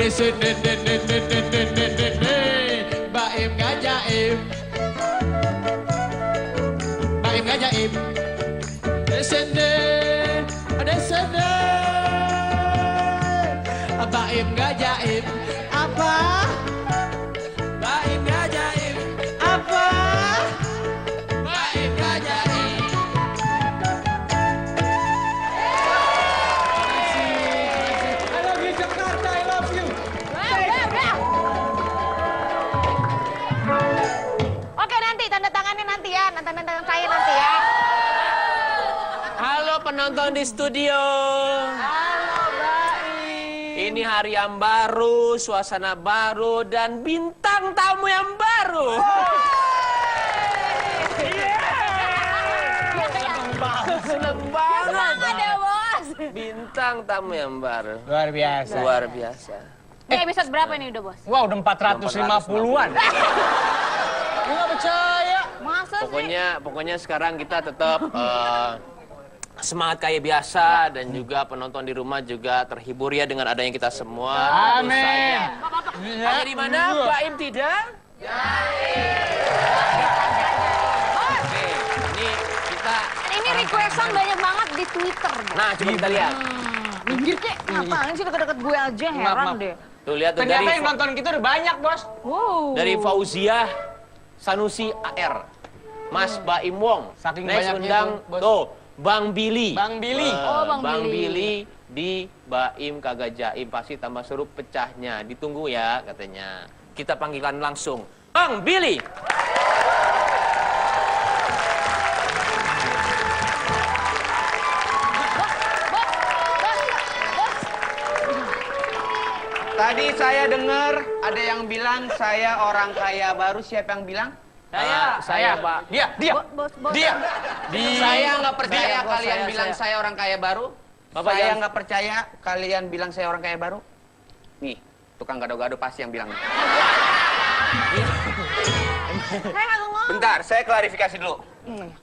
di sini, Baim gak jaim. Baim gak jaim. Di sini, Baim gak jaim. Apa? Baim gak jaim. Apa? Baim gak jaim. I love you Jakarta, I love you. Udah. Oke, nanti tanda tangannya nanti ya, tanda tangan saya nanti ya. Halo penonton di studio. Halo, Baim. Ini hari yang baru, suasana baru, dan bintang tamu yang baru. Seneng banget. Semangat ya, Bos. Bintang tamu yang baru. Luar biasa. Luar biasa. Ini episode berapa nih udah, Bos? Wah, udah 450-an. Nggak percaya. Masa sih? Pokoknya sekarang kita tetap semangat kayak biasa, dan juga penonton di rumah juga terhibur ya dengan adanya kita semua. Amin. Hanya di mana Baim tidak? Oke, ini kita. Ini requestan banyak banget di Twitter. Bos. Nah, coba kita lihat. Minggir kek, ngapain sih deket-deket gue aja, heran deh. Tuh lihat tuh Ternyata yang nonton kita udah banyak, Bos. Wow. dari Fauziah Sanusi AR, Mas Baim Wong. Saking Next banyaknya undang tuh, Bos. tuh Bang Billy. Bang Billy. Oh, Bang Bang Billy. Billy di Baim kagak jaim pasti tambah seru pecahnya. Ditunggu ya katanya. Kita panggilan langsung Bang Billy. Tadi saya dengar ada yang bilang saya orang kaya baru. Siapa yang bilang? Saya Pak. Dia. Bos. Dia. Saya nggak percaya Bos, kalian saya, bilang saya orang kaya baru. Bapak Saya jangan- nggak percaya kalian bilang saya orang kaya baru. Nih, tukang gado-gado pasti yang bilang. Saya nggak ngomong. Bentar, saya klarifikasi dulu.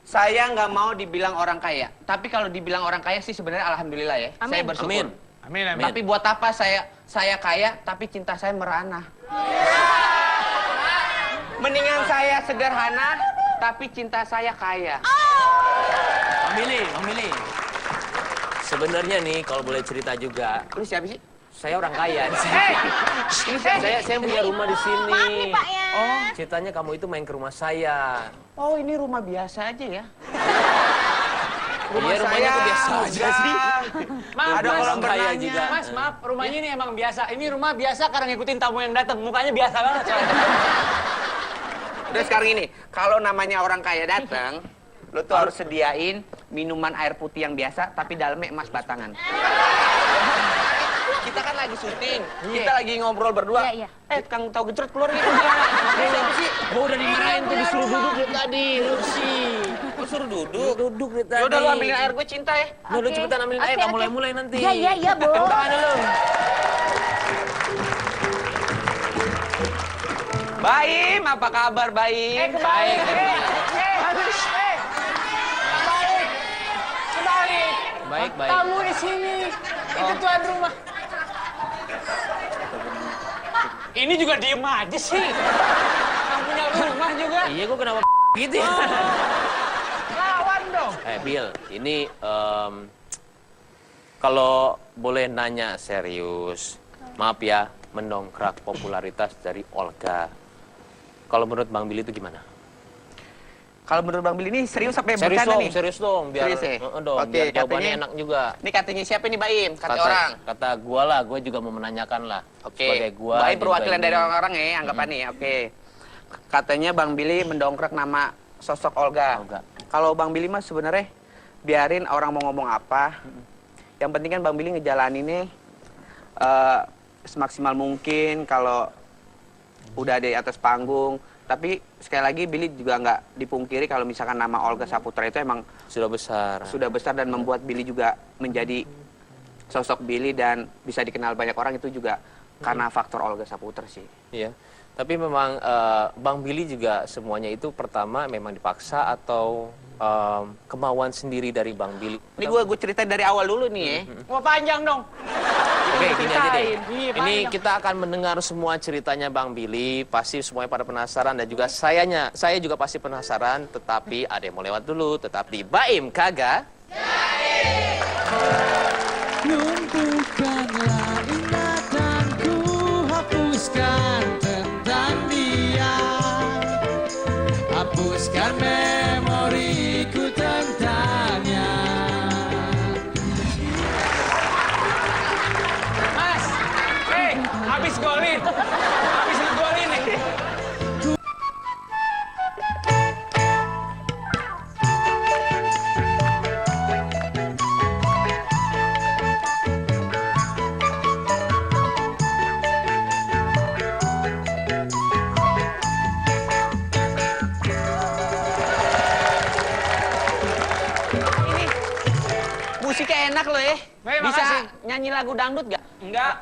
Saya nggak mau dibilang orang kaya. Tapi kalau dibilang orang kaya sih sebenarnya alhamdulillah ya. Amin. Saya bersyukur. Amin. Amin. Tapi buat apa saya kaya tapi cinta saya merana? Mendingan saya sederhana tapi cinta saya kaya. Bang Billy. Sebenarnya nih kalau boleh cerita juga, Lu siapa sih? saya orang kaya. Saya punya rumah di sini. Maaf nih, Pak ya. Oh, Ceritanya kamu itu main ke rumah saya. oh ini rumah biasa aja ya? Iya, rumahnya tuh biasa aja sih. Maaf, Ada Mas. kolam Kaya berenangnya. juga. Mas, maaf, rumahnya ini emang biasa. Ini rumah biasa karena ngikutin tamu yang datang. Mukanya biasa banget soalnya. Udah sekarang ini, kalau namanya orang kaya datang, lu tuh harus sediain minuman air putih yang biasa, tapi dalamnya emas batangan. Kita kan lagi syuting, kita lagi ngobrol berdua. Iya. Kang tahu gejrot keluar gitu. Siapa sih? Gua udah dimarahin tuh, disuruh duduk dari tadi, Rusi. Lu suruh duduk. Duduk dari tadi. Yaudah lu ambilin air gue cinta ya. Udah, lu Oke. cepetan ambilin air, Oke, nggak oke. mulai-mulai nanti. Iya, Bos. Tepuk tangan dulu. Baim, apa kabar Baim? Kembali. Baik. Tamu di sini. Itu tuan rumah. Ini juga diem aja sih. Yang punya rumah juga. Iya, gua kenapa gitu ya? Lawan dong. Bill, ini kalau boleh nanya serius, maaf ya, mendongkrak popularitas dari Olga. Kalau menurut Bang Billy itu gimana? Kalau menurut Bang Billy ini serius sampai Serius bercanda dong, nih? serius dong, biar Serius ya? dong, Oke, biar jawabannya katanya- enak juga. Ini katanya siapa nih Baim? Kata orang. Kata gua lah, gua juga mau menanyakan lah. Oke, Sebagai gua. Baim juga perwakilan ini. dari orang-orang ya, anggapannya ya. Oke. Katanya Bang Billy mendongkrak nama sosok Olga. Olga. Kalau Bang Billy mah sebenarnya biarin orang mau ngomong apa. Yang penting kan Bang Billy ngejalaninnya semaksimal mungkin kalau udah di atas panggung. Tapi sekali lagi Billy juga nggak dipungkiri kalau misalkan nama Olga Saputra itu emang Sudah besar. sudah besar dan membuat Billy juga menjadi sosok Billy dan bisa dikenal banyak orang itu juga karena faktor Olga Saputra sih. Iya. Tapi memang Bang Billy juga semuanya itu pertama memang dipaksa atau kemauan sendiri dari Bang Billy. Ini gue ceritain dari awal dulu nih ya. Wah, panjang dong. Oke, gini aja deh. Iya, Ini panjang. kita akan mendengar semua ceritanya Bang Billy. Pasti semuanya pada penasaran dan juga saya juga pasti penasaran. Tetapi ada yang mau lewat dulu. Tetap di Baim Kagak. Lumpuhkanlah ingatanku, hapuskan tentang dia, hapuskan memoriku tentangnya. Mas, habis golin. Habis lu golin nih. Ini musiknya enak loh ya. Baik, Bisa makasih. nyanyi lagu dangdut gak? Enggak.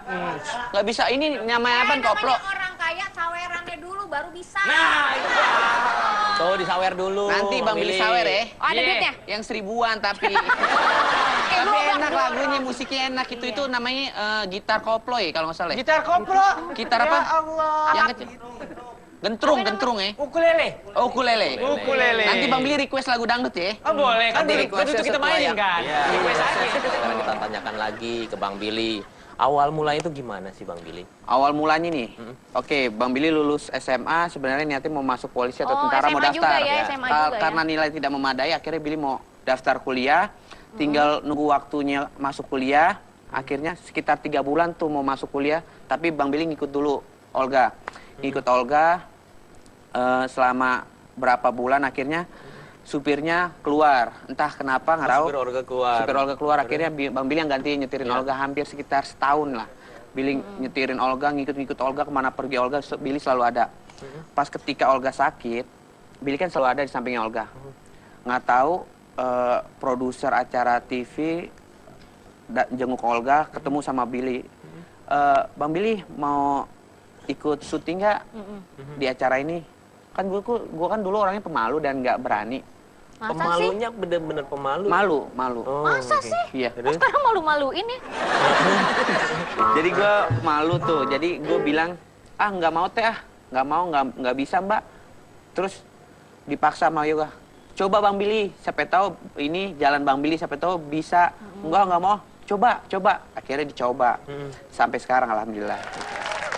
Nggak bisa. Ini namanya apa? Koplo. Namanya orang kaya sawerannya dulu baru bisa. Nah, itu. Tuh disawer dulu. Nanti Bang Billy sawer ya. Oh, ada Iya. duitnya? Yang 1000-an tapi Eh, tapi dua, enak dua, lagunya, dua. musiknya enak. Itu namanya gitar koplo ya kalau nggak salah. Ya? Gitar koplo. Gitar apa? Ya Allah. Yang kecil. Gentrung ya. Ukulele. Oh, ukulele. Ukulele. Nanti Bang Billy request lagu dangdut ya. Oh, boleh. Kan Nanti baru itu kita setelah mainin yang- kan. Iya. Request aja. Sekarang kita tanyakan lagi ke Bang Billy. Awal mulai itu gimana sih Bang Billy? Awal mulanya nih, oke, Bang Billy lulus SMA, sebenarnya niatnya mau masuk polisi atau Oh, tentara, mau SMA juga daftar. ya, SMA juga ya. Karena nilai tidak memadai, akhirnya Billy mau daftar kuliah, tinggal nunggu waktunya masuk kuliah, akhirnya sekitar 3 bulan tuh mau masuk kuliah, tapi Bang Billy ngikut dulu Olga. Ngikut Olga, selama berapa bulan akhirnya supirnya keluar, entah kenapa nggak tahu. Supir Olga keluar. Supir Olga keluar, akhirnya Bang Billy yang ganti nyetirin Olga hampir sekitar setahun lah. Billy nyetirin Olga, ngikut-ngikut Olga, kemana pergi Olga, Billy selalu ada. Pas ketika Olga sakit, Billy kan selalu ada di sampingnya Olga. Nggak tahu, produser acara TV jenguk Olga, ketemu sama Billy. Bang Billy mau ikut syuting nggak di acara ini? Kan gue kan dulu orangnya pemalu dan nggak berani. Masa sih? Pemalunya bener-bener pemalu. Malu. Oh, Masa oke. sih? Iya. Oh, sekarang malu-maluin ya? Jadi gue malu tuh. Jadi gue bilang, nggak mau teh nggak mau, nggak bisa mbak. Terus dipaksa sama Yoga. Coba Bang Billy, siapa tahu ini jalan Bang Billy, siapa tahu bisa. Nggak mau. Coba. Akhirnya dicoba. Sampai sekarang alhamdulillah.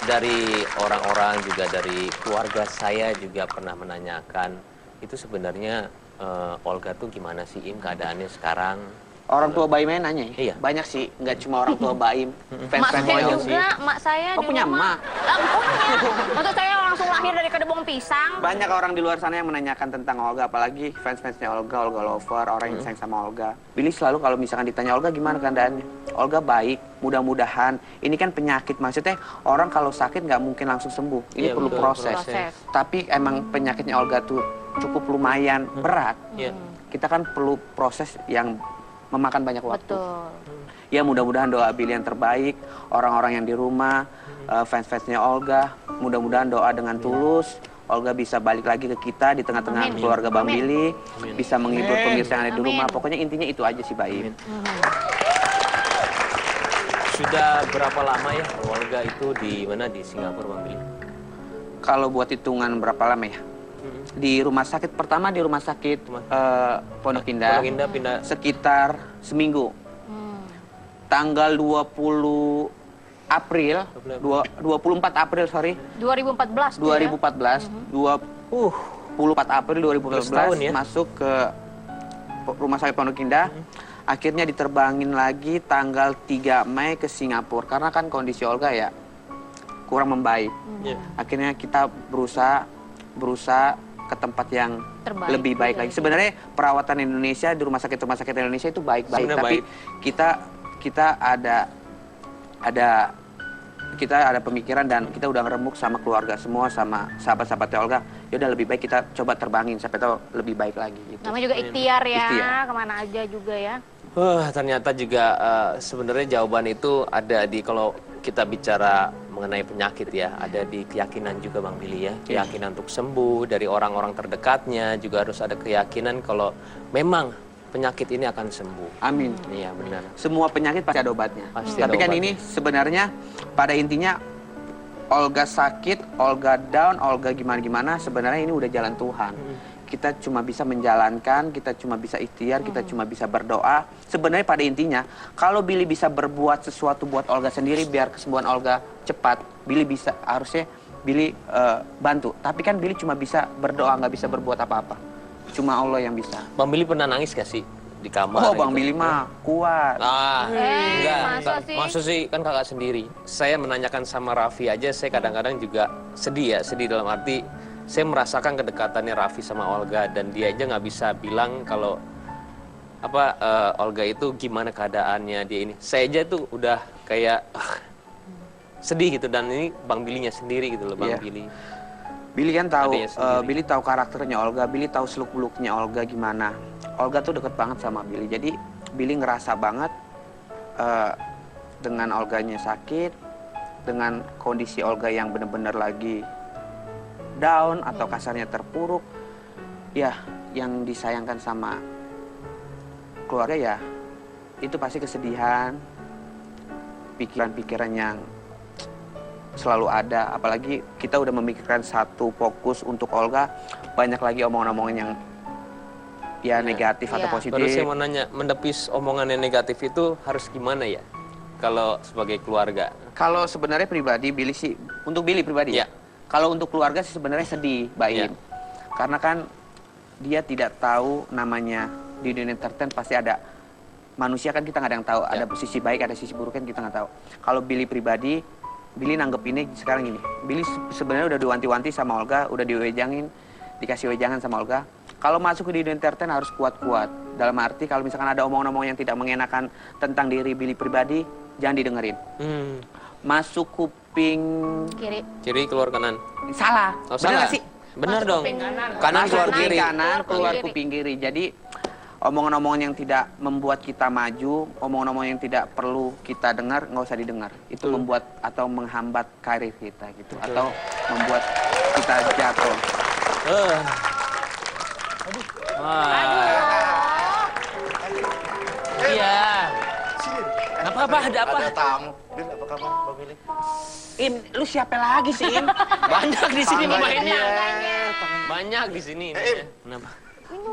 Dari orang-orang juga dari keluarga saya juga pernah menanyakan itu sebenarnya Olga tuh gimana sih Im keadaannya sekarang? Orang tua Baim nanya ya? Iya. Banyak sih, nggak cuma orang tua Baim. Mak Fans-fans saya Baim. juga, mak saya Oh, di punya rumah. emak? Punya. Maksud saya langsung lahir dari kedebong pisang. Banyak orang di luar sana yang menanyakan tentang Olga, apalagi fans-fansnya Olga lover, orang yang sayang sama Olga. Billy selalu kalau misalkan ditanya Olga gimana keadaannya? Olga baik, mudah-mudahan. Ini kan penyakit, maksudnya orang kalau sakit nggak mungkin langsung sembuh. Ini Iya, perlu betul, proses. proses. Tapi emang penyakitnya Olga tuh cukup lumayan berat. Iya. Kita kan perlu proses yang memakan banyak waktu. Betul. Ya mudah-mudahan doa Billy yang terbaik, orang-orang yang di rumah, fans-fansnya Olga, mudah-mudahan doa dengan tulus, Olga bisa balik lagi ke kita di tengah-tengah Amin. keluarga Bang Amin. Billy, bisa menghibur pemirsa yang ada di Amin. rumah. Pokoknya intinya itu aja sih Baim. Sudah berapa lama ya Olga itu di mana di Singapura Bang Billy? Kalau buat hitungan berapa lama ya? Di rumah sakit, pertama di rumah sakit Pondok Indah, Pondok Indah pindah sekitar seminggu. Tanggal 20 April, 24 April sorry, 2014 tuh 2014, 24 April 2014 Setahun ya? masuk ke rumah sakit Pondok Indah. Akhirnya diterbangin lagi tanggal 3 Mei ke Singapura karena kan kondisi Olga ya kurang membaik. Iya. Akhirnya kita berusaha ke tempat yang Terbaik lebih baik juga lagi. ya. Sebenarnya perawatan Indonesia di rumah sakit Indonesia itu baik-baik, Sebenarnya tapi baik. kita ada pemikiran dan kita udah ngeremuk sama keluarga semua, sama sahabat-sahabatnya Olga. Ya udah lebih baik kita coba terbangin, sampai tahu lebih baik lagi gitu. Namanya juga ikhtiar ya, Ikhtiar. kemana aja juga ya. Ternyata juga sebenarnya jawaban itu ada di kalau kita bicara mengenai penyakit ya, ada di keyakinan juga Bang Billy ya. Keyakinan untuk sembuh dari orang-orang terdekatnya, juga harus ada keyakinan kalau memang penyakit ini akan sembuh. Amin. Iya benar. Semua penyakit pasti ada obatnya. Pasti Tapi ada kan obatnya. ini sebenarnya pada intinya Olga sakit, Olga down, Olga gimana-gimana, sebenarnya ini udah jalan Tuhan. Kita cuma bisa menjalankan, kita cuma bisa ikhtiar, kita cuma bisa berdoa. Sebenarnya pada intinya, kalau Billy bisa berbuat sesuatu buat Olga sendiri biar kesembuhan Olga cepat, Billy bisa, harusnya Billy bantu. Tapi kan Billy cuma bisa berdoa, nggak bisa berbuat apa-apa. Cuma Allah yang bisa. Bang Billy pernah nangis gak sih di kamar? Oh, Bang gitu? Billy mah kuat. masa sih? Kan kakak sendiri. Saya menanyakan sama Raffi aja, saya kadang-kadang juga sedih dalam arti saya merasakan kedekatannya Raffi sama Olga dan dia aja nggak bisa bilang kalau Olga itu gimana keadaannya dia ini. Saya aja tuh udah kayak sedih gitu, dan ini Bang Billy-nya sendiri gitu loh, Bang Iya. Billy. Billy kan tahu, Adanya sendiri. Billy tahu karakternya Olga, Billy tahu seluk-beluknya Olga gimana. Olga tuh deket banget sama Billy, jadi Billy ngerasa banget dengan Olganya sakit, dengan kondisi Olga yang benar-benar lagi down atau kasarnya terpuruk. Ya, yang disayangkan sama keluarga ya, itu pasti kesedihan, pikiran-pikiran yang selalu ada, apalagi kita udah memikirkan satu fokus untuk Olga, banyak lagi omongan-omongan yang ya negatif atau Iya. positif. Terus saya mau nanya, mendepis omongan yang negatif itu harus gimana ya kalau sebagai keluarga? Kalau sebenarnya pribadi Billy sih, untuk Billy pribadi Iya. ya, kalau untuk keluarga sih sebenarnya sedih, Baim. Iya. Karena kan dia tidak tahu namanya di dunia entertain pasti ada manusia, kan kita nggak ada yang tahu, ada sisi baik, ada sisi buruk, kan kita nggak tahu. Kalau Billy pribadi, Billy nanggep ini sekarang gini, Billy sebenarnya udah diwanti-wanti sama Olga, udah diwejangin, dikasih wejangan sama Olga. Kalau masuk ke dunia entertain harus kuat-kuat. Dalam arti kalau misalkan ada omongan-omongan yang tidak mengenakan tentang diri Billy pribadi, jangan didengerin. Masuk kuping Kiri keluar kanan. salah, Oh, benar salah. nggak sih? Benar dong. Kanan Masuk keluar kuping kiri. kanan, keluar kiri. kuping kiri. Jadi omongan-omongan yang tidak membuat kita maju, omongan-omongan yang tidak perlu kita dengar, nggak usah didengar. Itu membuat atau menghambat karir kita gitu, atau membuat kita jatuh. Iya. Nggak apa-apa, ada apa? Ada tamu. Bil, apa kabar, Bang Billy? Im, lu siapa lagi sih, Im? Banyak di sini Tangganya pemainnya. dia. Banyak di sini. Im. Kenapa?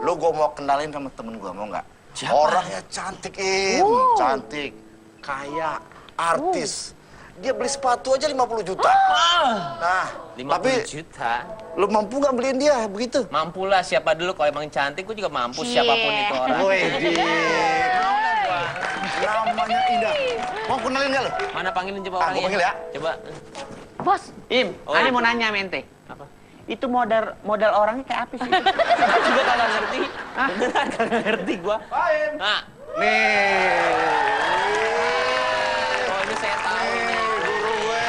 Lu gua mau kenalin sama temen gua, mau nggak? Orangnya cantik, Im. Cantik. Kaya. Artis. Dia beli sepatu aja 50 juta. Nah, 50 tapi juta. lu mampu nggak beliin dia begitu? Mampulah, siapa dulu kalau emang cantik, gue juga mampu siapapun itu orang. Wih, namanya Indah. Mau kenalin nggak lu? Mana panggilin coba Ah, orangnya? gua panggil ya. Coba. Bos, Im, Oh, Ani iya. mau nanya mente. Apa? Itu modal orangnya kayak apa sih? Gue juga kagak ngerti. Beneran kagak ngerti gua. Nah, Nih. oh ini saya tahu nih. Guru gue.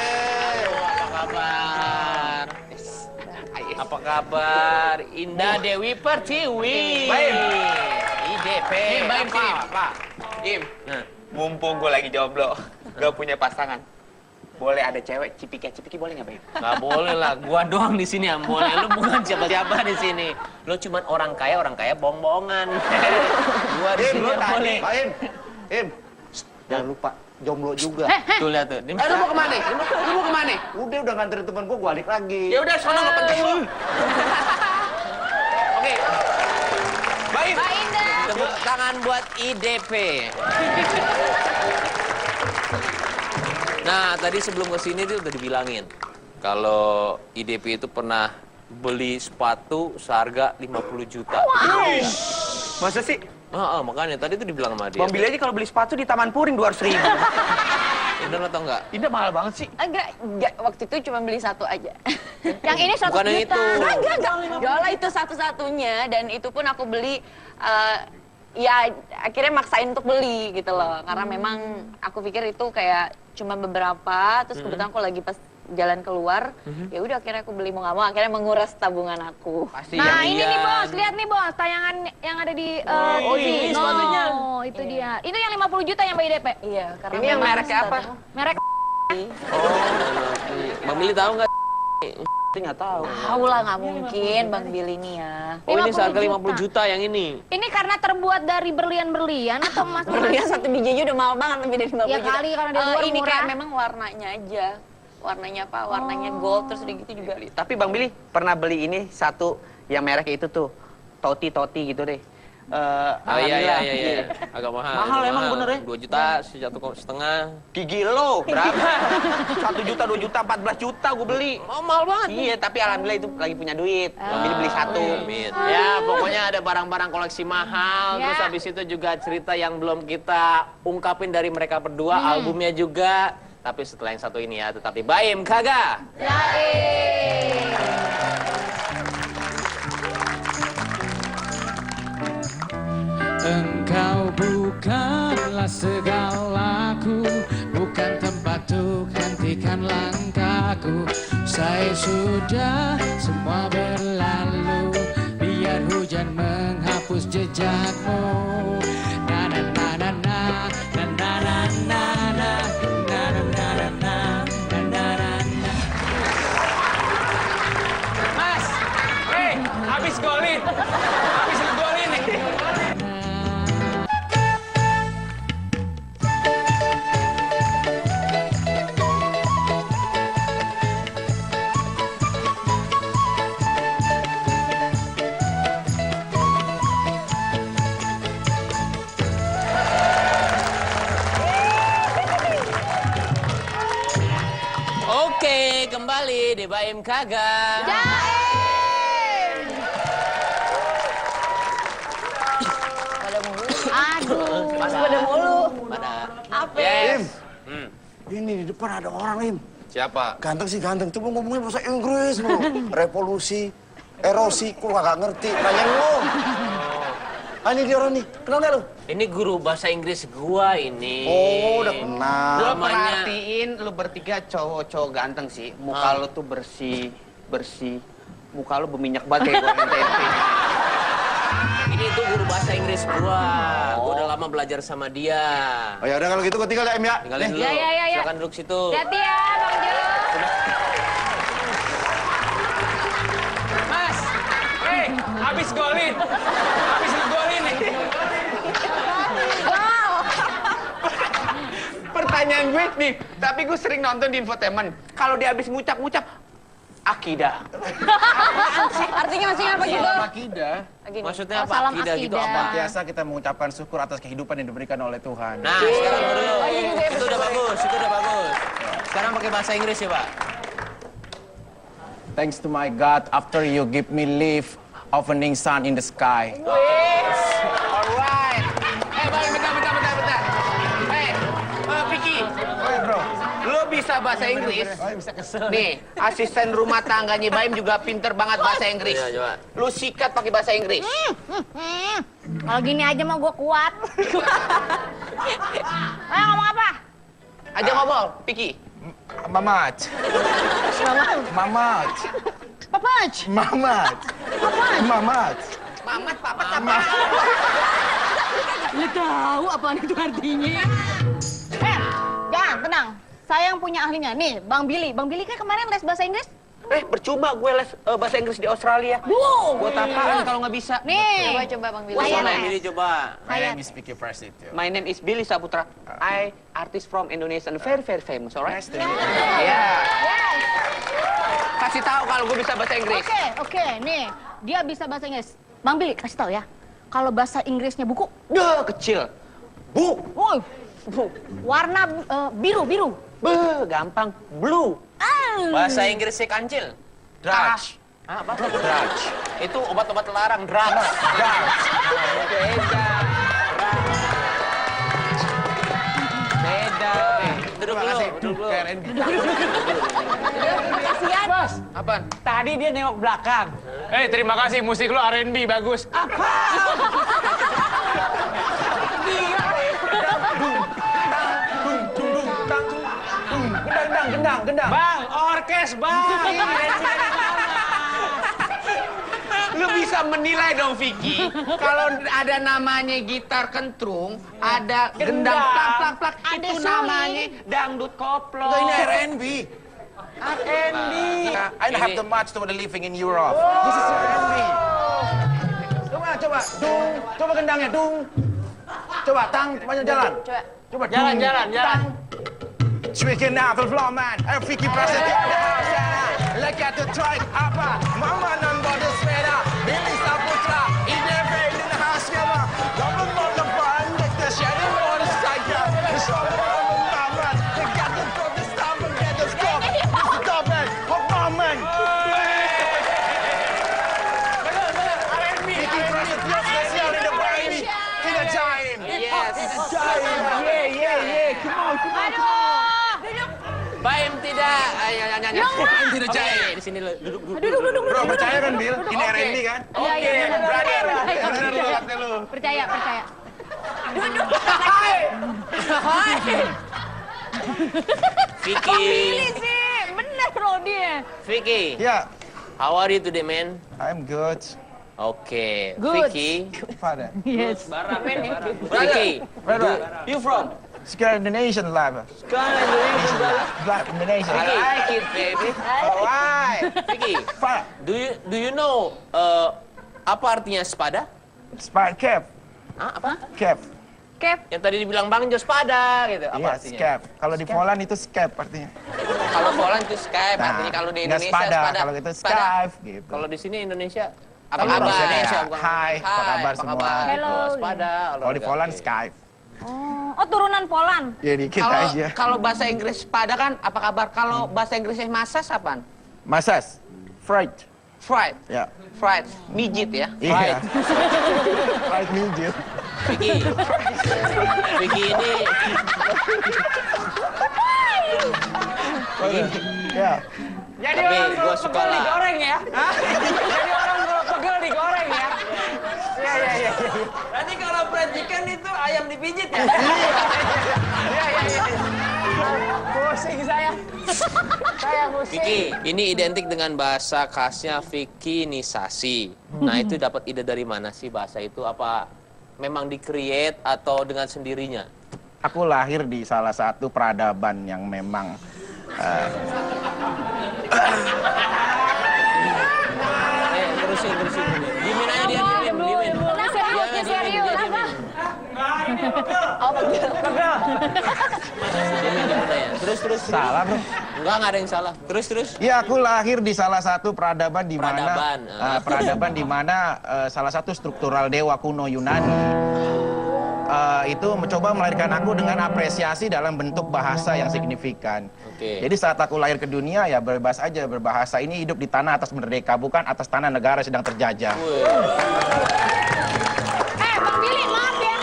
Apa kabar? Apa kabar? Indah Dewi Pertiwi. Baim. IDP. Baim, sini. Pak. Im, Nah, mumpung gue lagi jomblo, gak punya pasangan. Boleh ada cewek cipika-cipiki boleh nggak, Baim? nggak boleh lah. Gua doang di sini yang boleh. Lu bukan siapa-siapa di sini. Lu cuman orang kaya bohong-bohongan. Gua di sini yang boleh. Baim. Im. Jangan lupa jomblo juga. Tuh lihat tuh. Lu mau kemana? Lu mau kemana? Udah nganterin temen gua balik lagi. Ya udah, sono nggak penting lu. Oke. Baim. Mbak Indah. Tepuk tangan buat IDP. Nah, tadi sebelum kesini tuh udah dibilangin kalau IDP itu pernah beli sepatu seharga 50 juta. Masa sih? Makanya tadi tuh dibilang sama dia. Bang Billy aja kalau beli sepatu di Taman Puring 200.000. Indah atau enggak? Ini mahal banget sih. Enggak, waktu itu cuma beli satu aja. Yang ini 100 Bukan yang juta. itu. Enggak. Ya Allah, itu satu-satunya, dan itu pun aku beli ya akhirnya maksain untuk beli gitu loh. Karena memang aku pikir itu kayak cuma beberapa, terus kebetulan aku lagi pas jalan keluar, ya udah akhirnya aku beli, mau nggak mau akhirnya menguras tabungan aku. Pasti Nah, yang ini nih bos, lihat nih bos, tayangan yang ada di ini sepatunya. Oh, itu dia. Itu yang 50 juta yang Mbak IDP. Iya, karena Ini yang memang mereknya apa? Merek Bang Billy tahu nggak? Nggak tahu. Tahu lah, nggak mungkin Bang Billy ini ya. Oh ini 50 seharga juta. 50 juta yang ini. Ini karena terbuat dari berlian-berlian atau emas? Berlian satu biji aja udah mahal banget, lebih dari 50 Ya juta. kali, karena dari luar Ini murah. kayak memang warnanya aja. Warnanya apa? Warnanya gold, terus udah gitu juga. Tapi Bang Billy pernah beli ini satu yang merek itu tuh. Toti gitu deh. Oh iya. Agak mahal. Mahal agak emang bener ya? 2 juta, 1,5. Gigi lo berapa? 1 juta, 2 juta, 14 juta gue beli. Oh, mahal banget. Iya, tapi alhamdulillah itu lagi punya duit. Bang Billy beli satu. Amin. Ya, pokoknya ada barang-barang koleksi mahal. Ya. Terus habis itu juga cerita yang belum kita ungkapin dari mereka berdua, albumnya juga. Tapi setelah yang satu ini ya, tetap di Baim Kagak. Engkau bukanlah segalaku, bukan tempat untuk hentikan langkahku. Saya sudah semua berlalu, biar hujan menghapus jejakmu. Na na na na na na na na na na na na na na na na na. Mas, habis golin. Habis golin nih. Oke, kembali di Baim Kagak. Aduh. Masih pada mulu. Pada. Apa? Yes. Ini di depan ada orang, Im. Siapa? Ganteng sih ganteng, cuma ngomongnya bahasa Inggris bro. Revolusi, erosi, kok gak ngerti. Tanya lu. Ah, ini dia orang nih, kenal gak lu? Ini guru bahasa Inggris gua ini. Oh, udah kenal. Lo Namanya- perhatiin lu bertiga cowok-cowok ganteng sih. Muka lu tuh bersih. Muka lu berminyak banget kayak goreng tempe. Ini tuh guru bahasa Inggris gua. Gua udah lama belajar sama dia. Oh ya udah kalau gitu gue tinggal ya, Im ya. Tinggalin dulu. Ya. Silakan duduk situ. Hati ya, Bang Jo. Mas, habis golin. Habis golin nih. Pertanyaan gue nih, tapi gue sering nonton di infotainment. Kalau dia habis ngucap-ngucap, akidah. Artinya masih apa gitu? Akidah. Gini. Maksudnya apa? salam Akidah gitu akidah. apa? Biasa kita mengucapkan syukur atas kehidupan yang diberikan oleh Tuhan. Nah, sekarang dulu. Itu udah bagus, itu udah bagus. Sekarang pakai bahasa Inggris ya, Pak. Thanks to my God, after you give me life, opening sun in the sky. Alright. Bentar. Vicky. Bro. Lo bisa bahasa Inggris? Bisa kesel. Nih, asisten rumah tangganya Baim juga pinter banget bahasa Inggris. Iya, coba. Lu sikat pakai bahasa Inggris. Kalau gini aja mah gue kuat. Ngomong apa? Aja ngomong, Vicky. Mamat. Mamat. Papaj. Mamat. Mamat. Mamat, papat, apa? Lu tahu apaan itu artinya? Jangan, tenang. Saya yang punya ahlinya. Nih, Bang Billy. Bang Billy kan kemarin les bahasa Inggris. Percuma gue les bahasa Inggris di Australia. Buat apaan kalau nggak bisa? Nih. Coba Bang Billy. Saya Coba les. Billy coba. My name is Vicky Prasetyo. My name is Billy Saputra. I artist from Indonesia and very famous, alright? Nice to meet you. Yeah. Kasih tahu kalau gue bisa bahasa Inggris. Oke. Nih, dia bisa bahasa Inggris. Bang Billy, kasih tahu ya. Kalau bahasa Inggrisnya buku, Duh, kecil. Bu. woi, warna biru. Gampang. Blue. Bahasa Inggrisnya kancil. Drugs. Apa? Drugs. Itu obat-obat terlarang, drugs. Beda. Duduk dulu. Kasihan. Bos, Apaan? tadi dia nengok belakang. Terima kasih musik lu R&B bagus. Gendang. Bang, orkes bang. Lu bisa menilai dong, Vicky. Kalau ada namanya gitar kentrung, ada gendang plak-plak-plak, Ada itu suling. namanya dangdut koplo. Ini R&B. R&B. I don't have the much to the living in Europe. This is R&B. Coba. Dung. Coba gendangnya, dung. Coba, tang, banyak jalan. Coba, Jalan. Speaking now to the floor, man. Vicky Prasetya in the house, yeah. Look at the track, apa? Mama number the sepeda. Billy Saputra, IDV in the house, yeah. Double on the bar, next to shadow on the sky, yeah. The song on the mama. They got the drop, the stomp, and get the stop. Stop it, man. Vicky Prasetya special in the baby. In the time. Yes. Yeah. Come on. Baim tidak. Ayo. Baim tidak jaya. Di sini lo duduk. Bro, percaya kan, Bill? Ini R&B kan? Iya, Brother lu, percaya. kata lu. Percaya. Vicky. Ini sih, bener loh dia. Vicky. Yeah, How are you today, man? I'm good. Oke. Good. Vicky. Father. Yes. Vicky. Brother, You from? Scandinavian love. Black Indonesian. I like it, baby. Alright. Vicky. Father, Do you know apa artinya sepada? Spad cap. Apa? Cap. Cap. Yang tadi dibilang Bang Jo sepada gitu. Apa Iya, artinya? scap. Kalau di Poland itu scap artinya. Kalau Poland itu Skype, Nah, artinya kalau di nggak Indonesia sepada, kalau gitu sepada. Skype gitu. Kalau di sini Indonesia apa Kalau kabar? Indonesia, bukan? hai, apa kabar semua? Hello. Sepada. Kalau di Poland Skype. Oh, turunan Poland. Ya dikit Kalau aja. kalau bahasa Inggris pada kan apa kabar? Kalau bahasa Inggrisnya masas apaan? Masas. Fried. Fried. Ya. Fried. Mijit ya. Iya. Fried mijit. Vicky. Vicky ini Ya. Jadi Tapi orang gua kalau suka pegel lah. digoreng ya? Jadi orang kalau pegel digoreng ya? Iya. Nanti kalau fried chicken itu ayam dipijit ya? Iya. Pusing saya. Saya pusing. Vicky, ini identik dengan bahasa khasnya Vikinisasi. Nah, itu dapat ide dari mana sih bahasa itu? Apa memang di-create atau dengan sendirinya? Aku lahir di salah satu peradaban yang memang Terusin. Diemin aja dia, diemin. Serius. Diemin aja. Terus. salah, bro. Enggak ada yang salah. Terus. Ya, aku lahir di salah satu peradaban di mana Peradaban, salah satu struktural dewa kuno Yunani itu mencoba melahirkan aku dengan apresiasi dalam bentuk bahasa yang signifikan. Oke. Jadi saat aku lahir ke dunia ya bebas aja berbahasa. Ini hidup di tanah atas merdeka, bukan atas tanah negara sedang terjajah. Bang Billy, maaf ya.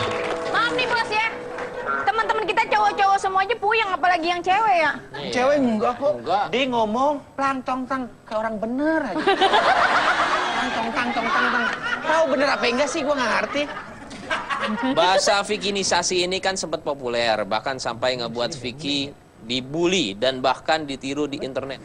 Maaf nih bos ya. Teman-teman kita cowok-cowok semua aja puyeng, apalagi yang cewek ya. Cewek enggak kok. Enggak. Dia ngomong plang tong tang kayak orang bener aja. Plang tong tang. Tahu bener apa enggak sih? Gua nggak ngerti. Bahasa Vikinisasi ini kan sempat populer, bahkan sampai ngebuat Vicky dibully dan bahkan ditiru di internet.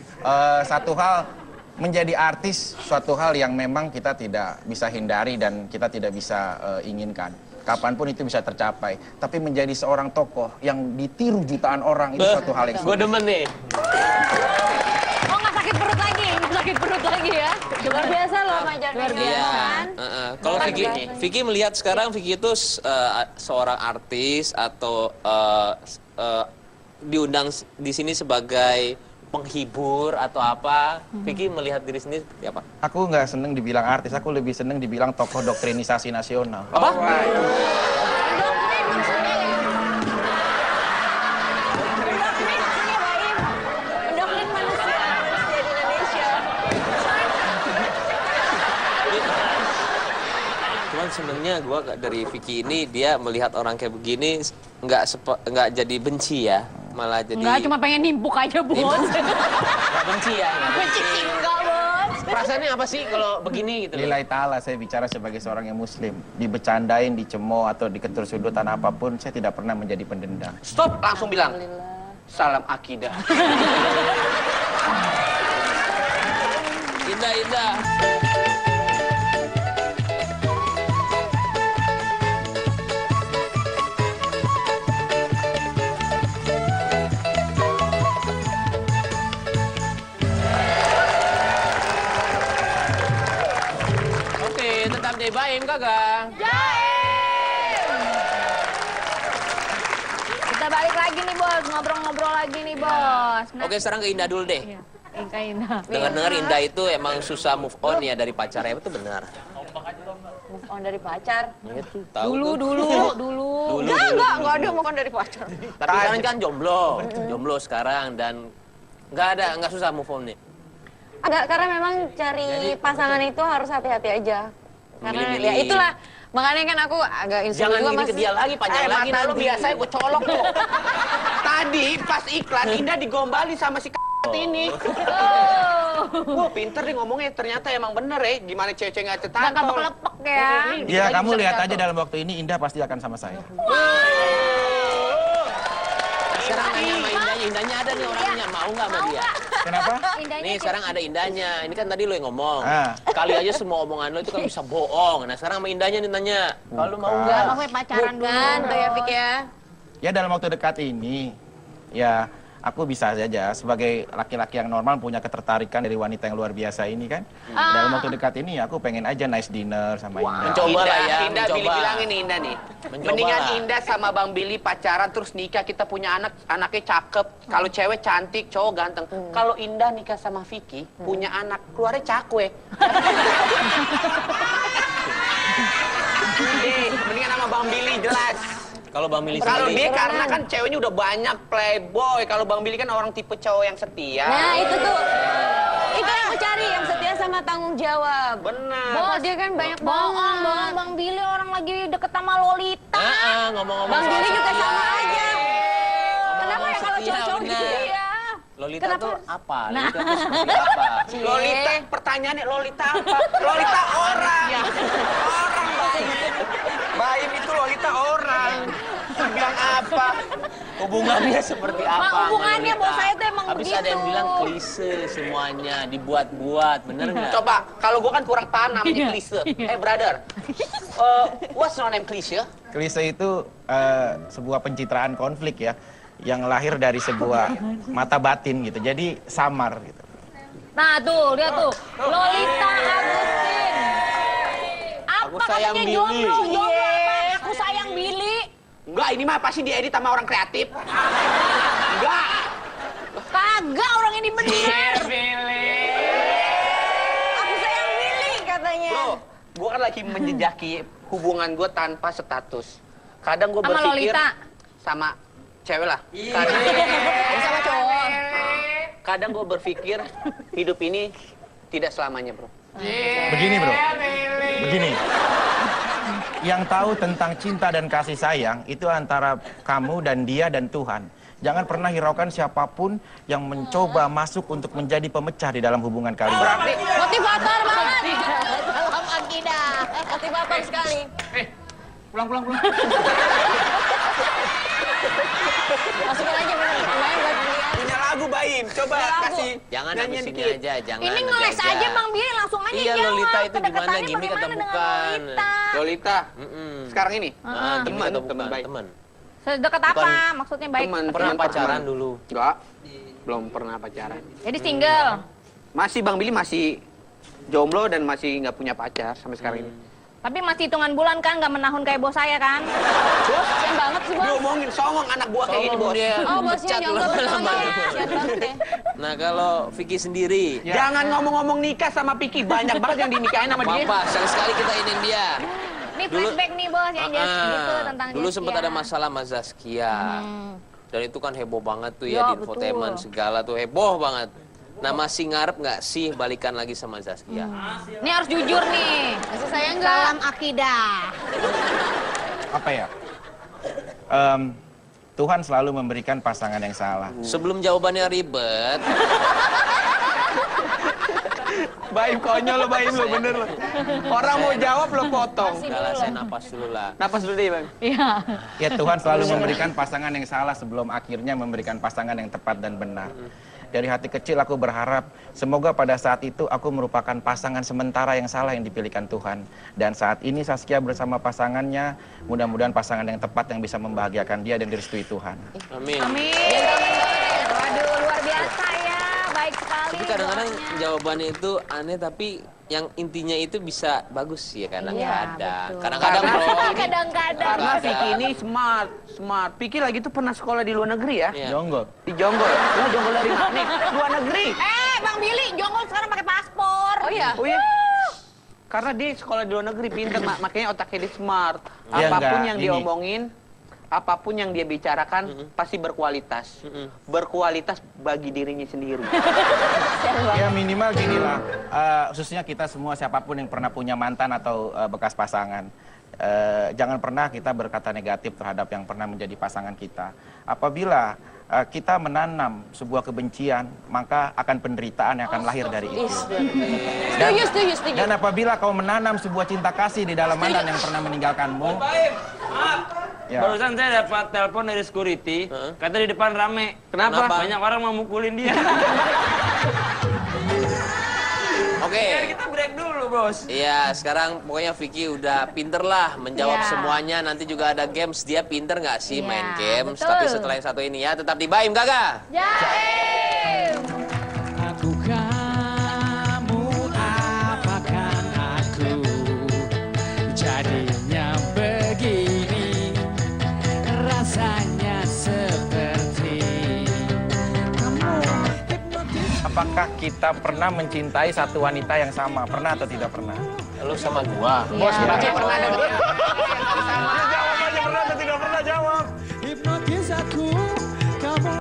Satu hal, menjadi artis suatu hal yang memang kita tidak bisa hindari dan kita tidak bisa inginkan. Kapanpun itu bisa tercapai. Tapi menjadi seorang tokoh yang ditiru jutaan orang itu suatu hal yang Gue demen nih. Oh, nggak sakit perut lagi ya. Luar biasa loh Majar Luar Megan. Iya. Kalau Vicky melihat sekarang Vicky itu seorang artis atau diundang di sini sebagai penghibur atau apa? Vicky melihat diri sendiri seperti apa? Aku nggak seneng dibilang artis, aku lebih seneng dibilang tokoh doktrinisasi nasional. Apa? Doktrin maksudnya ya. Doktrin manusia di Indonesia. Cuman sebenarnya gue dari Vicky ini dia melihat orang kayak begini nggak jadi benci ya, malah jadi Enggak, cuma pengen nimpuk aja bos. nggak benci ya. Benci enggak bos. Perasaannya apa sih kalau begini gitu? Lillahi ta'ala, saya bicara sebagai seorang yang muslim. Dibecandain, dicemooh, atau diketur sudutan apapun, saya tidak pernah menjadi pendendam. Stop, langsung bilang. Salam akidah. Indah. Jaim kagak? Kita balik lagi nih bos, ngobrol-ngobrol lagi nih bos. Nah, Oke, sekarang ke Indah dulu deh. Indah. Dengar-dengar Indah itu emang susah move on ya dari pacarnya, itu benar. Move on dari pacar. Itu tahu tuh. Dulu. Enggak ada move on dari pacar. Tapi sekarang kan jomblo sekarang dan nggak susah move on nih. Agak karena memang cari pasangan itu harus hati-hati aja. Karena Milih-milih. ya itulah. Makanya kan aku agak insecure Jangan juga gini ke dia lagi, panjang lagi mata lu nanti. biasanya gue colok tuh. Tadi pas iklan Indah digombalin sama si ini. Wah pinter nih ngomongnya, ternyata emang bener ya. Gimana cewek-cewek nggak Gak tertantang. kelepek ya. Iya, kamu lihat aja dalam waktu ini Indah pasti akan sama saya. Sekarang nanya sama Indahnya ada nih orangnya, mau nggak sama dia? Kenapa? Nih sekarang ada Indahnya, ini kan tadi lo yang ngomong. Ah. Kali aja semua omongan lo itu kan bisa bohong. Nah sekarang sama Indahnya nih nanya, kalau mau nggak? Kamu pacaran dulu. Bukan tuh ya Fik ya. Ya dalam waktu dekat ini, ya aku bisa saja sebagai laki-laki yang normal punya ketertarikan dari wanita yang luar biasa ini kan. Dalam waktu dekat ini aku pengen aja nice dinner sama Indah. Mencoba lah ya, Indah mencoba. bilangin nih Indah nih. Mencoba Mendingan lah. Indah sama Bang Billy pacaran terus nikah, kita punya anak, anaknya cakep. Kalau cewek cantik, cowok ganteng. Kalau Indah nikah sama Vicky, punya anak, keluarnya cakwe. Mendingan sama Bang Billy jelas. Kalau Bang Milih Kalau sendiri, dia karena kan ceweknya udah banyak playboy. Kalau Bang Billy kan orang tipe cowok yang setia. Nah itu tuh. Itu yang aku cari, yang setia sama tanggung jawab. Benar. Bos dia kan banyak Bohong banget. Bang Billy orang lagi deket sama Lolita. ngomong-ngomong Bang soal Billy juga setia. sama aja. Kenapa ya kalau setia, cowok-cowok gitu bener. ya? Lolita Kenapa? tuh apa? Lolita tuh seperti apa? Lolita, pertanyaannya Lolita apa? Lolita orang. Orang Baim. Baim itu Lolita orang. Bilang apa? Hubungannya seperti apa? Mak, hubungannya sama bos Lolita? saya tuh emang Habis ada yang begitu. bilang klise semuanya, dibuat-buat, bener nggak? Coba, kalau gua kan kurang tanam di klise. Brother, what's your name klise? Klise itu sebuah pencitraan konflik ya, yang lahir dari sebuah mata batin gitu. Jadi samar gitu. Nah tuh, lihat tuh. Lolita Agustin. Aku Apa sayang katanya Billy. jomblo? Jomblo apa? Aku sayang Billy. Enggak, ini mah pasti diedit sama orang kreatif. Enggak. Kagak orang ini bener. Aku sayang Billy katanya. Bro, gua kan lagi menjejaki hubungan gua tanpa status. Kadang gua Sama berpikir Lolita? sama cewek lah. Kadang, Sama cowok. kadang gua berpikir hidup ini tidak selamanya, bro. Begini bro, begini. Yang tahu tentang cinta dan kasih sayang itu antara kamu dan dia dan Tuhan. Jangan pernah hiraukan siapapun yang mencoba masuk untuk menjadi pemecah di dalam hubungan kalian. Motivator banget. Dalam akidah. Motivator sekali. Pulang. Masukin aja bener. Lumayan buat dia. Punya lagu Baim, coba lagu. kasih Jangan nyanyian habis ini dikit. aja, jangan Ini ngeles ngejaga. aja Bang Billy langsung aja Iya, jawab. Lolita itu gimana, Kedekatannya gimmick atau bagaimana dengan bukan? Lolita? Lolita, sekarang ini Ah, gimana teman, atau teman bukan? baik. Teman. Sedekat apa? Maksudnya baik. Teman, Pernah teman pacaran pertemanan. dulu? Enggak, belum pernah pacaran. Jadi single. Masih Bang Billy masih jomblo dan masih nggak punya pacar sampai sekarang ini. Tapi masih hitungan bulan kan, nggak menahun kayak bos saya kan? Kasian banget sih bos. Diomongin songong anak buah kayak gini, Songong bos. dia. Oh bosnya Pecat jomblo lama-lama. bersama. Kasian banget ya. Nah kalau Vicky sendiri, Jangan ngomong-ngomong nikah sama Piki, banyak banget yang dinikahin sama dia. apa sekali-sekali kita ingin dia. Ini flashback nih bos yang just gitu tentang Dulu Zaskia. sempat ada masalah sama Zaskia. Dan itu kan heboh banget tuh ya, Ya, di infotainment segala tuh heboh banget. Nah masih ngarep nggak sih balikan lagi sama Zaskia? Ini harus jujur nih. Masih sayang nggak? Salam akidah. Apa ya? Tuhan selalu memberikan pasangan yang salah. Sebelum jawabannya ribet, Baim konyol lo, Baim lo, bener lo. Orang mau jawab lo potong. udah lah saya napas dulu lah. Napas dulu deh, Bang. Iya. Ya Tuhan selalu memberikan pasangan yang salah sebelum akhirnya memberikan pasangan yang tepat dan benar. Dari hati kecil aku berharap semoga pada saat itu aku merupakan pasangan sementara yang salah yang dipilihkan Tuhan. Dan saat ini Zaskia bersama pasangannya, mudah-mudahan pasangan yang tepat yang bisa membahagiakan dia dan direstui Tuhan. Amin. Amin. Waduh, luar biasa ya. Baik sekali. sekali. Tapi kadang-kadang doanya. jawabannya itu aneh, tapi yang intinya itu bisa bagus ya kadang-kadang. betul. Kadang-kadang bro. Kadang-kadang. Karena Ada. Vicky ini smart. Vicky lagi tuh pernah sekolah di luar negeri ya? Iya. Jonggol. Di Jonggol. Wah, Jonggol dari mana nih? Luar negeri. Bang Billy, Jonggol sekarang pakai paspor. Oh iya. Oh iya. Karena dia sekolah di luar negeri pintar, makanya otaknya dia smart. Dia Apapun enggak yang ini. diomongin, apapun yang dia bicarakan pasti berkualitas. Berkualitas bagi dirinya sendiri. Ya minimal gini lah, khususnya kita semua siapapun yang pernah punya mantan atau bekas pasangan. Jangan pernah kita berkata negatif terhadap yang pernah menjadi pasangan kita. Apabila kita menanam sebuah kebencian, maka akan penderitaan yang akan lahir dari itu. Setuju. Dan apabila kau menanam sebuah cinta kasih di dalam mantan yang pernah meninggalkanmu, Baim, maaf. ya. Barusan saya dapat telepon dari security, kata di depan rame. Kenapa? Banyak orang mau mukulin dia. Oke. Biar kita break dulu, Bos. Iya, sekarang pokoknya Vicky udah pinter lah menjawab Iya. semuanya. Nanti juga ada games. Dia pinter nggak sih Iya, main games? betul. Tapi setelah yang satu ini ya, tetap di Baim Gaga. Jaim. Aku kamu, apakan aku? Jadinya begini, rasanya seperti kamu hipnotis. Apakah kita pernah mencintai satu wanita yang sama? Pernah atau tidak pernah? Lu sama gua. Bos, Iya. berarti pernah ada dia. Jawab aja pernah atau tidak pernah jawab. Hipnotis aku, kamu.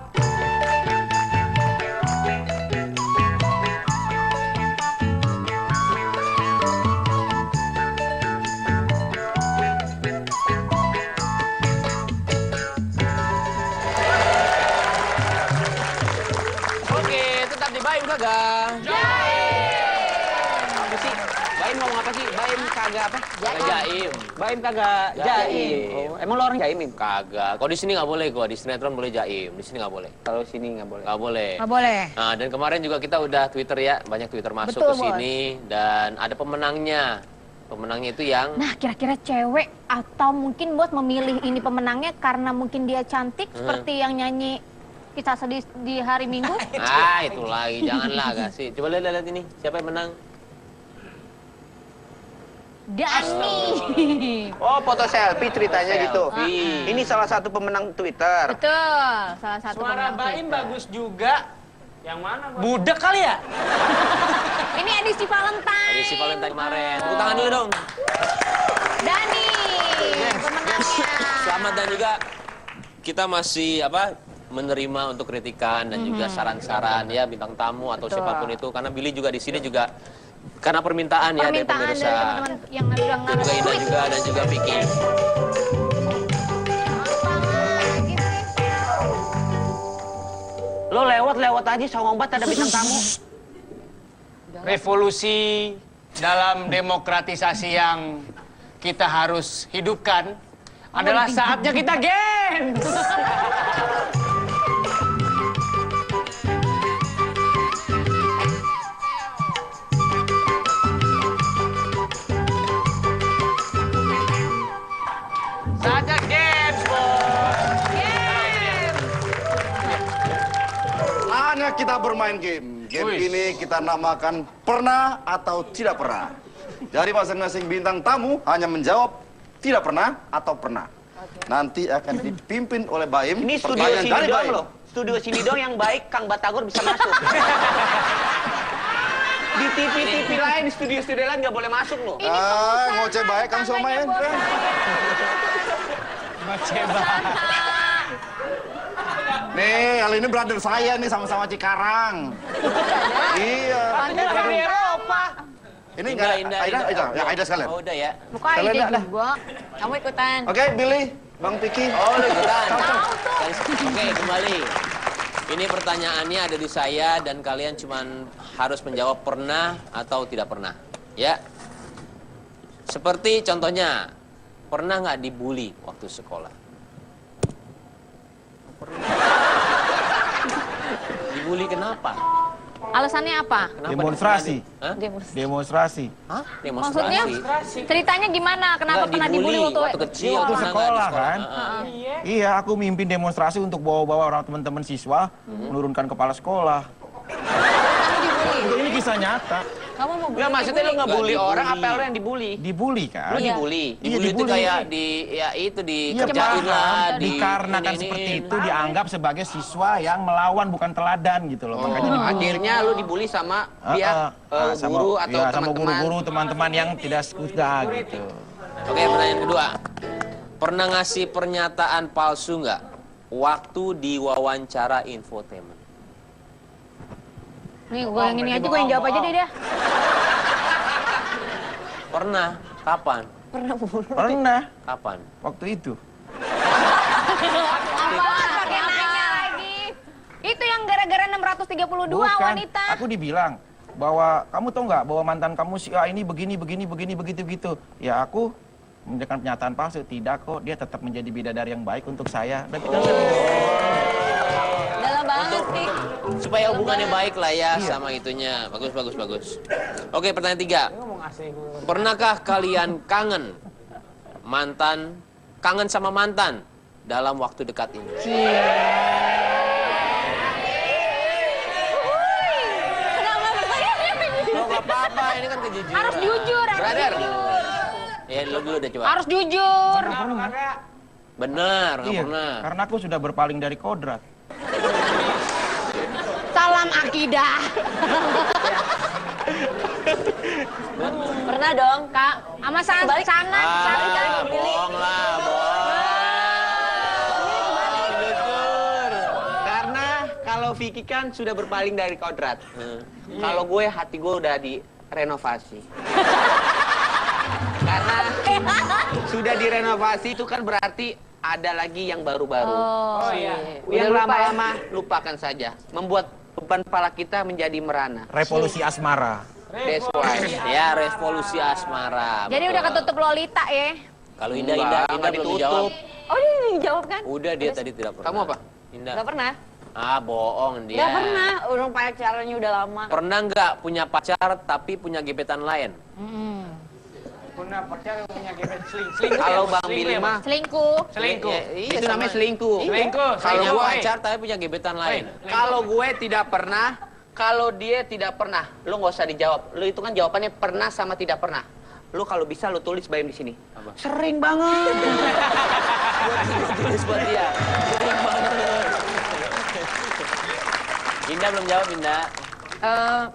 Oke, tetap di Baim Gaga. Apa sih? Baim ngomong apa sih? Baim kagak apa? Kagak Jaim. Baim kagak Jaim. jaim. Oh, emang lo orang jaim, Im? Kagak. Kalau di sini nggak boleh gua. Di sinetron boleh Jaim. Di sini nggak boleh. Kalau sini nggak boleh. Nggak boleh. Nggak boleh. Nah, dan kemarin juga kita udah Twitter ya, banyak Twitter masuk Betul, ke sini dan ada pemenangnya. Pemenangnya itu yang Nah, kira-kira cewek atau mungkin bos memilih ini pemenangnya karena mungkin dia cantik seperti yang nyanyi Kisah Sedih di Hari Minggu? itu lagi, janganlah gak sih. Coba lihat ini, siapa yang menang? Dani. Oh, foto selfie ceritanya gitu. Selfie. Ini salah satu pemenang Twitter. Betul, salah satu Suara pemenang Baim Twitter. bagus juga. Yang mana, Bos? Budek kali ya? Ini edisi Valentine. Edisi Valentine kemarin. Tepuk tangan dulu dong. Dani, pemenangnya. Selamat dan juga kita masih menerima untuk kritikan dan juga saran-saran ya bintang tamu atau Betul. siapapun itu karena Billy juga di sini juga karena permintaan ya dari Permintaan dari pemirsa. teman-teman yang udah Dan juga Ina nge-tweet. juga dan juga Vicky. Lo lewat aja songong banget ada bintang tamu. Revolusi dalam demokratisasi yang kita harus hidupkan adalah saatnya kita games. Saatnya games, bos. Saatnya kita bermain game. Game ini kita namakan pernah atau tidak pernah. Jadi masing-masing bintang tamu hanya menjawab tidak pernah atau pernah. Nanti akan dipimpin oleh Baim. Ini studio Pertanyaan sini dari dong Baim. loh. Studio sini dong yang baik Kang Batagor bisa masuk. Di TV-TV lain, di studio-studio lain nggak boleh masuk loh. Ngoceh baik Kang Somai. Nih, kali ini brother saya nih sama-sama Cikarang. Iya. Dari Eropa. Ini enggak ya Aida sekalian. Oh, udah ya. Buka Kalian ide dah. juga. Kamu ikutan. Oke, Billy, Bang Piki. Oh, lu ikutan. Oke, kembali. Ini pertanyaannya ada di saya dan kalian cuman harus menjawab pernah atau tidak pernah. Ya. Seperti contohnya, pernah nggak dibully waktu sekolah? Dibully kenapa? Alasannya apa? Kenapa Demonstrasi. dibully? Hah? Demonstrasi. Hah? Maksudnya Demonstrasi? ceritanya gimana? Kenapa Nggak, pernah dibully waktu kecil? Waktu pernah nggak di sekolah, kan? Heeh. Iya, aku mimpin demonstrasi untuk bawa-bawa orang teman-teman siswa menurunkan kepala sekolah. Kamu kisah nyata. Kamu mau Enggak, maksudnya lu ngebully Nggak orang dibully. apa lu yang dibully? Dibully kan? Lu dibully. Iya, Dibully itu dibully. kayak dikerjain paham. lah, Dikarenakan ini. seperti itu dianggap sebagai siswa yang melawan bukan teladan gitu loh. Makanya dibully. Akhirnya lu dibully sama pihak Sama- guru atau ya, sama teman-teman. guru-guru teman-teman yang tidak suka gitu. Oke, pertanyaan kedua. Pernah ngasih pernyataan palsu nggak waktu di wawancara infotainment? Nih, gue yang ini aja, gue yang jawab aja deh dah. Pernah. Kapan? Pernah Kapan? waktu itu. Apaan pakai nanya lagi? Itu yang gara-gara 632 Bukan, wanita. aku dibilang bahwa kamu tahu nggak bahwa mantan kamu si A ini begini begitu. Ya aku memberikan pernyataan palsu. Tidak kok, dia tetap menjadi bidadari yang baik untuk saya. Dan kita Dalam banget sih. Supaya hubungannya baik lah ya sama itunya. Bagus. Oke, pertanyaan 3. Pernahkah kalian kangen sama mantan dalam waktu dekat ini? Kenapa bertanya? Oh, nggak apa-apa, ini kan kejujuran. Harus jujur, harus Brother. jujur. Ya, lu dulu deh coba. Harus jujur. Bener, nggak iya, pernah. karena aku sudah berpaling dari kodrat. Salam akidah. Pernah dong, Kak. Sama sana, Balik. sana. Bohong lah, bohong. Jujur. Karena kalau Vicky kan sudah berpaling dari kodrat. Kalau gue, hati gue udah direnovasi. Karena sudah direnovasi itu kan berarti ada lagi yang baru-baru. Oh, Yang lama-lama lupakan saja. Membuat beban kepala kita menjadi merana. Revolusi asmara. That's why. Ya, revolusi asmara. Jadi betul. udah ketutup Lolita ya? Kalau Indah Enggak, belum nggak dijawab. ditutup. Oh, ini dijawab kan? Udah, dia tadi tidak pernah. Kamu apa? Indah. Nggak pernah. Ah, bohong dia. Nggak pernah. Orang pacarnya udah lama. Pernah nggak punya pacar tapi punya gebetan lain? Punya pacar yang punya gebet selingkuh. Kalau Bang Billy mah Selingkuh. Selingkuh. Ya, iya, itu sama. namanya selingkuh. Selingkuh. Kalau Kalau gua gua- pacar tapi punya gebetan lain. Kalau gue tidak pernah, kalau dia tidak pernah, lu nggak usah dijawab. Lu itu kan jawabannya pernah sama tidak pernah. Lu kalau bisa lu tulis Bayam di sini. Apa? Sering banget. Tulis buat dia. Sering banget. Indah belum jawab, Indah.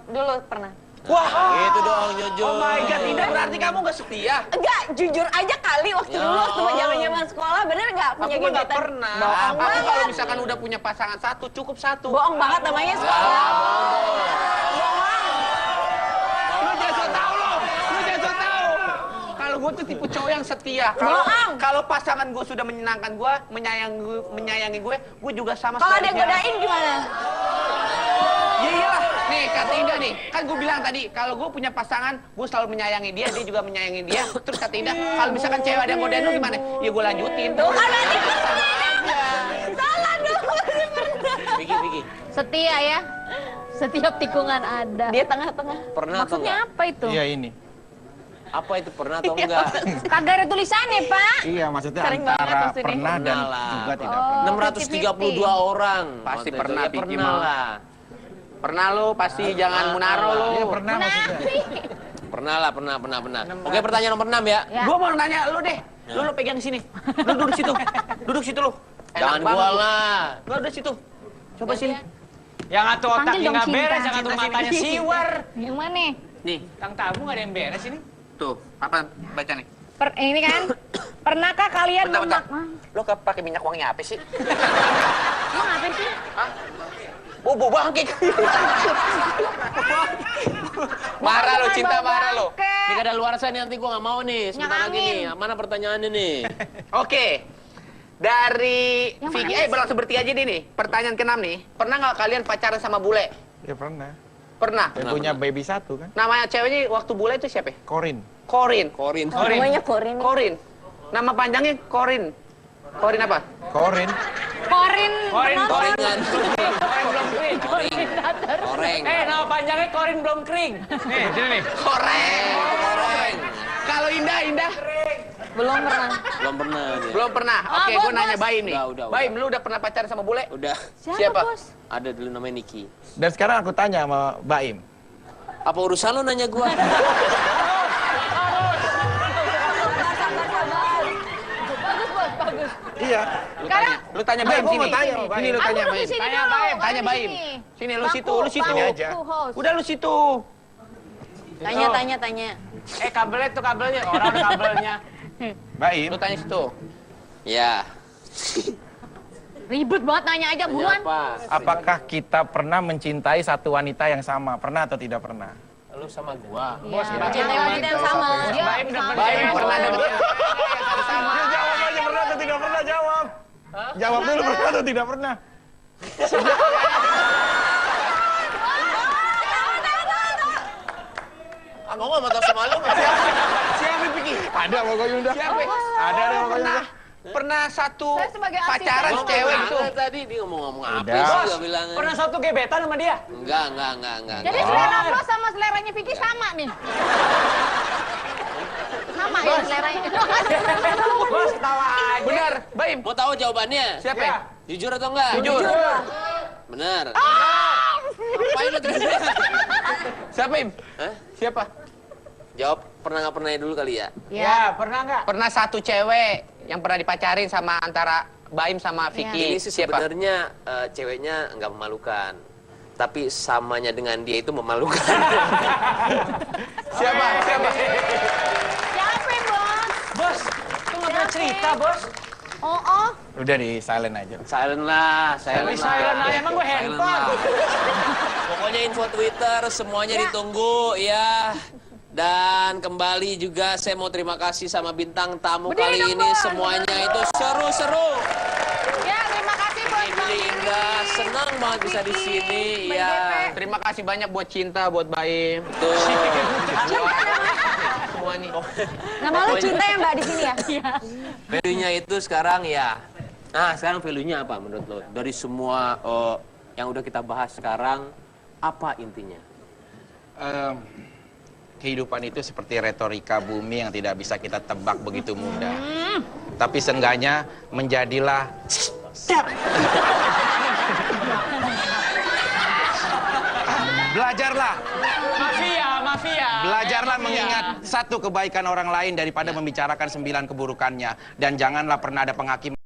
Dulu pernah. Wah, Gitu dong, jujur. oh my god, Indah berarti kamu nggak setia. Enggak, jujur aja kali waktu Ya. dulu waktu zaman sekolah bener nggak punya Aku mah nggak gebetan? pernah. Bohong Aku banget. kalau misalkan udah punya pasangan satu, cukup satu. Bohong banget namanya sekolah. Lu jangan so tau lu. Lu jangan so tau. Kalau gue tuh tipe cowok yang setia. Bohong. Kalau pasangan gue sudah menyenangkan gue, menyayangi gue juga sama. Kalau ada sebaliknya. godain gimana? Ya iyalah. Nih kata Indah nih, kan gue bilang tadi kalau gue punya pasangan, gue selalu menyayangi dia, dia juga menyayangi dia. Terus kata Indah, kalau misalkan cewek ada yang godain lu gimana? Ya gue lanjutin. Tuh kan nanti salah dong. Vicky. Setia ya. Setiap tikungan ada. Dia tengah-tengah. Pernah atau Maksudnya enggak? apa itu? Iya ini. Apa itu pernah atau enggak? Kagak ada tulisannya, Pak. Iya, maksudnya Sering banget antara maksudnya. pernah dan Pernah lah. juga tidak Oh. pernah. 632 orang. Pasti waktu itu. pernah, Ya, Vicky, pernah mah. lah. Pernah lo, pasti jangan munaro lo. Iya, pernah maksudnya. Pernah lah, pernah. Oke, pertanyaan nomor 6 ya. Ya. Gue mau nanya lu deh. Lu pegang sini. Lu duduk situ. Duduk situ lu. Jangan gua lah. Lu duduk situ. Coba sini. Yang atuh Panggil otaknya dong, nggak Cinta. beres, yang atuh Cinta matanya sini. siwer. Yang mana? Nih, Tang tamu nggak ada yang beres ini. tuh. Apa? Baca nih. Ini kan. Pernahkah kalian Bentar. memak... Lo pakai minyak wangi apa sih? Emang apa sih? Bobo bangkit. Marah lo, Cinta, marah lo. Ini kada luar sana nanti gua nggak mau nih. Sebentar lagi nih. Mana pertanyaannya nih? Oke. Dari Yang Vicky, mana sih? berlangsung bertiga aja nih. Pertanyaan ke-6 nih. Pernah nggak kalian pacaran sama bule? Ya pernah. Pernah. Dan punya baby satu kan? Namanya ceweknya waktu bule itu siapa? Korin. Korin. Korin. Namanya Korin. Korin. Nama panjangnya Korin. Korin apa? Korin. Korin. Korin, Koringan. Korin belum kering. Koreng. Nama panjangnya Korin belum kering. Nih, sini nih. Koreng. Kalau Indah. Belum pernah. Belum pernah dia. Belum pernah. Oke, Bos, gue nanya Bos. Baim nih. Udah. Baim, lu udah pernah pacaran sama bule? Udah. Siapa? Bos? Ada dulu namanya Niki. Dan sekarang aku tanya sama Baim. Apa urusan lo nanya gua? Bagus, Bos, bagus. Iya. Sekarang Lu tanya Baim Gua sini. mau tanya sama Baim. Sini lu aku tanya duduk di Baim. sini Tanya dulu, Baim, kamu tanya di Baim. sini. Sini lu Bangku, situ, lu situ. Sini aja. bangku host. Udah lu situ. Tanya. Kabelnya tuh kabelnya. Orang ada kabelnya. Baim. Lu tanya situ. Ya. Ribut banget nanya aja buruan. Apa? Apakah kita pernah mencintai satu wanita yang sama? Pernah atau tidak pernah? Lu sama gua. Bos, Cintai wanita yang sama. Baim dapat Baim pernah deket. Dia jawab aja pernah atau tidak pernah jawab. Jawab dulu pernah atau tidak pernah. Ah, gua mau tahu sama lu. Siapa Piki? Ada pokoknya udah. Siapa? Ada deh pokoknya udah. Pernah satu Saya sebagai asisten. pacaran Ngomong cewek apa itu. tadi dia ngomong apa Udah. sih Bos, gak bilang. pernah satu gebetan sama dia? Enggak. Jadi selera Bos sama seleranya Vicky sama nih. Sama ya seleranya. Bos, ketawa aja. Benar, Baim. Mau tahu jawabannya? Siapa? Ya. Jujur atau enggak? Jujur. Benar. Ngapain lu teriak? Siapa, Im? Hah? Siapa? Jawab pernah nggak pernah dulu kali ya? Ya, pernah nggak? Pernah satu cewek yang pernah dipacarin sama antara Baim sama Vicky. Ini sih Siapa? sebenarnya ceweknya nggak memalukan. Tapi samanya dengan dia itu memalukan. Siapa? Siapa? Siapa, Bos? Bos, itu nggak pernah cerita, Bos. Oh. Udah di silent aja. Silent lah, silent lah. Silent aja, emang gue Silent handphone. lah. Pokoknya info Twitter semuanya ditunggu ya. Dan kembali juga saya mau terima kasih sama bintang tamu Berdiri kali dong, ini Bos. semuanya itu seru-seru. Ya, terima kasih Bos. Ini indah, senang banget bisa di sini ya. Terima kasih banyak buat cinta, buat Baim. Tuh. Semua nih. Nama lu cinta ya Mbak di sini ya? Value-nya itu sekarang ya. Nah, sekarang value-nya apa menurut lo? Dari semua yang udah kita bahas sekarang, apa intinya? Kehidupan itu seperti retorika bumi yang tidak bisa kita tebak begitu mudah. Tapi seenggaknya menjadilah belajarlah. Mafia. Belajarlah mengingat satu kebaikan orang lain daripada membicarakan 9 keburukannya. Dan janganlah pernah ada penghakim